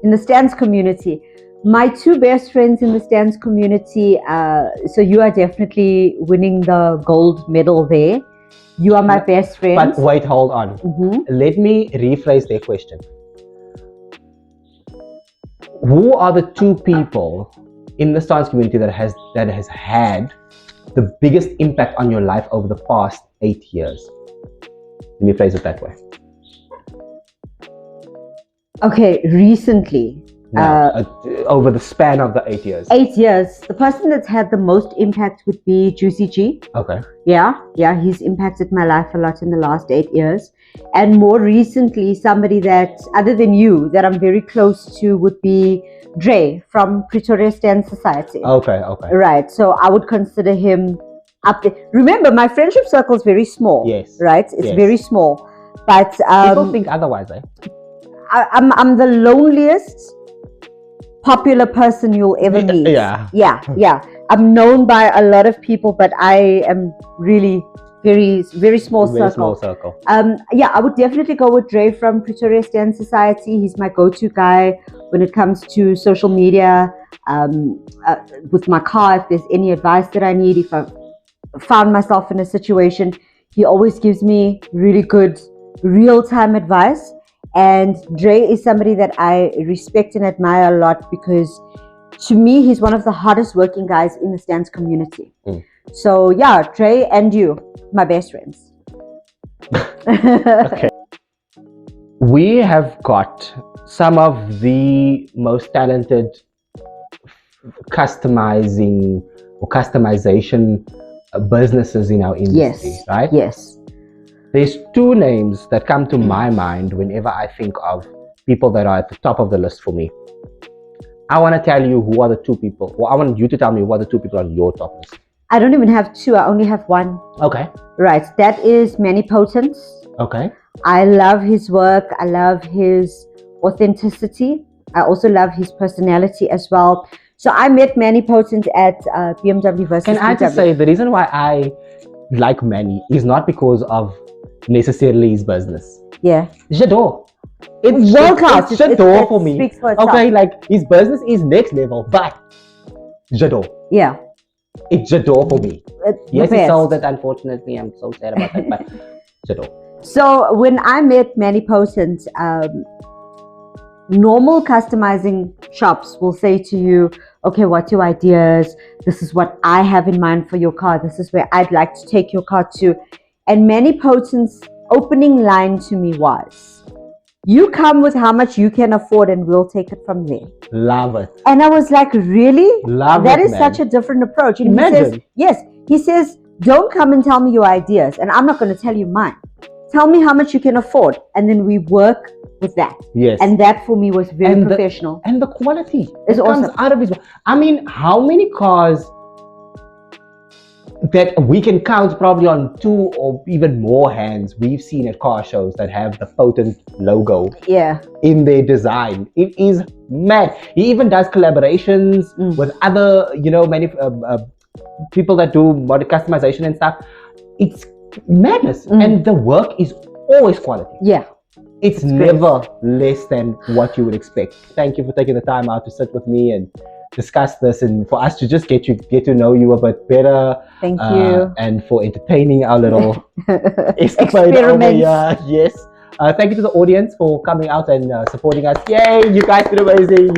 in the stance community. My two best friends in the stance community, so you are definitely winning the gold medal there. You are my best friend. But wait, hold on. Let me rephrase their question. Who are the two people in the stance community that has had the biggest impact on your life over the past 8 years? Let me phrase it that way. Okay, recently. Over the span of the 8 years. 8 years. The person that's had the most impact would be Juicy G. Okay. Yeah, he's impacted my life a lot in the last 8 years. And more recently, somebody that, other than you, that I'm very close to would be Dre from Pretoria Stance Society. Okay. Right, so I would consider him up there. Remember, my friendship circle is very small. Yes. Right? It's very small. But people think otherwise, eh? I'm the loneliest popular person you'll ever meet. Yeah. I'm known by a lot of people, but I am really very small circle. Very small circle. I would definitely go with Dre from Pretoria Stance Society. He's my go-to guy when it comes to social media. With my car, if there's any advice that I need, if I found myself in a situation, he always gives me really good real-time advice. And Dre is somebody that I respect and admire a lot because to me, he's one of the hardest working guys in the stance community. So yeah, Dre and you, my best friends. Okay. We have got some of the most talented customization businesses in our industry, right? Yes. There's two names that come to my mind whenever I think of people that are at the top of the list for me. I want to tell you who are the two people. Well, I want you to tell me who are the two people on your top list. I don't even have two. I only have one. Okay. Right. That is Manny Potence. Okay. I love his work. I love his authenticity. I also love his personality as well. So I met Manny Potent at BMW versus Can I just VW. say, the reason why I like Manny is not because of necessarily his business. Yeah. J'adore. It's World class. It's j'adore for me. Speaks for itself. Okay, like his business is next level, but j'adore. Yeah. It's j'adore for me. Yes, The he best. sold it, unfortunately. I'm so sad about that, but j'adore. So when I met Manny Potent, normal customizing shops will say to you, okay, what's your ideas? This is what I have in mind for your car. This is where I'd like to take your car to. And Manny Potent's opening line to me was, you come with how much you can afford and we'll take it from there. Love it. And I was like, really? Love That it, is man. such a different approach. And Imagine. he says, yes, he says, don't come and tell me your ideas. And I'm not going to tell you mine. Tell me how much you can afford. And then we work with that. Yes. And that for me was very And professional. And the quality It's it comes awesome. out of his. I mean, how many cars that we can count probably on 2 or even more hands we've seen at car shows that have the Potent logo Yeah. in their design? It is mad. He even does collaborations with other, people that do model customization and stuff. It's madness, and the work is always quality. Yeah. It's never less than what you would expect. Thank you for taking the time out to sit with me and discuss this, and for us to just get to know you a bit better. Thank you. And for entertaining our little escapade over Experiments. here. Yes. Thank you to the audience for coming out and supporting us. Yay! You guys did amazing.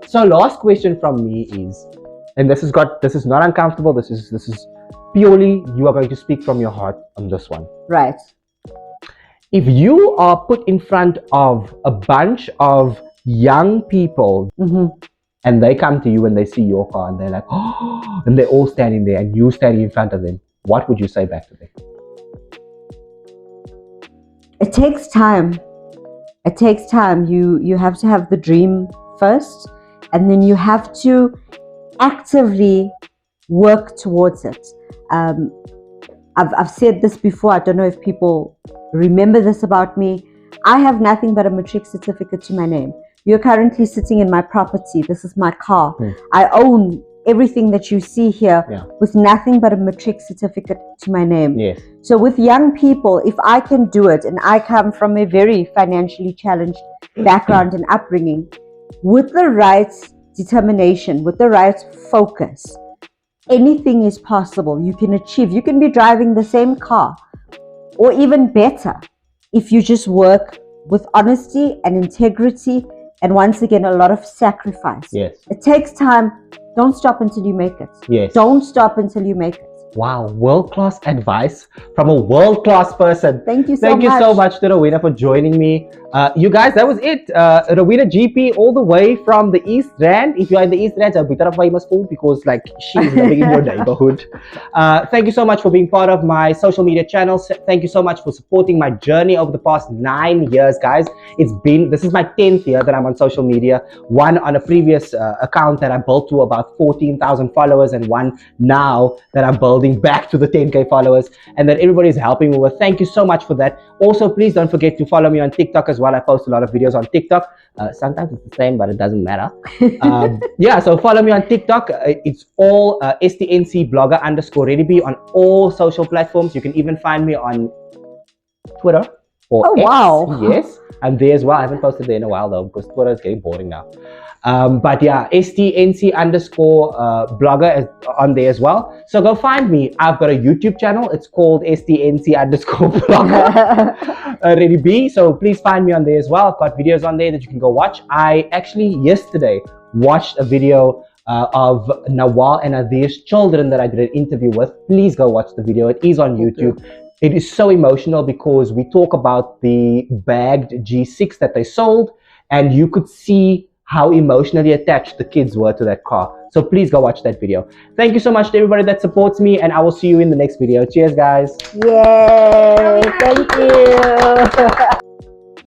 So last question from me is, and this is not uncomfortable. This is purely you are going to speak from your heart on this one. Right. If you are put in front of a bunch of young people and they come to you and they see your car and they're like, oh, and they're all standing there and you standing in front of them, what would you say back to them? It takes time. It takes time. You have to have the dream first, and then you have to actively work towards it. I've said this before. I don't know if people remember this about me. I have nothing but a matric certificate to my name. You're currently sitting in my property. This is my car. I own everything that you see here with nothing but a matric certificate to my name. Yes. So with young people, if I can do it, and I come from a very financially challenged background and upbringing, with the right determination, with the right focus, anything is possible. You can achieve. You can be driving the same car or even better if you just work with honesty and integrity, and once again, a lot of sacrifice. Yes. It takes time. Don't stop until you make it. Yes. Don't stop until you make it. Wow, world-class advice from a world-class person. Thank you so Thank much. you so much to Rowena for joining me. You guys, that was it. Rowena GP all the way from the East Rand. If you're in the East Rand, I'll be that famous fool because like she's living in your neighborhood. Thank you so much for being part of my social media channels. Thank you so much for supporting my journey over the past 9 years, guys. This is my 10th year that I'm on social media. One on a previous account that I built to about 14,000 followers, and one now that I'm building back to the 10K followers, and that everybody is helping me with. Thank you so much for that. Also, please don't forget to follow me on TikTok as well. I post a lot of videos on TikTok. Sometimes it's the same, but it doesn't matter. So follow me on TikTok. It's all STNC blogger _ on all social platforms. You can even find me on Twitter or X. Wow. Yes, I'm there as well. I haven't posted there in a while though because Twitter is getting boring now. But yeah, STNC _ blogger is on there as well. So go find me. I've got a YouTube channel. It's called STNC _ blogger Ready B. So please find me on there as well. I've got videos on there that you can go watch. I actually yesterday watched a video of Nawal and Adir's children that I did an interview with. Please go watch the video. It is on YouTube. It is so emotional because we talk about the bagged G6 that they sold, and you could see how emotionally attached the kids were to that car. So please go watch that video. Thank you so much to everybody that supports me, and I will see you in the next video. Cheers, guys. Yay! Thank you.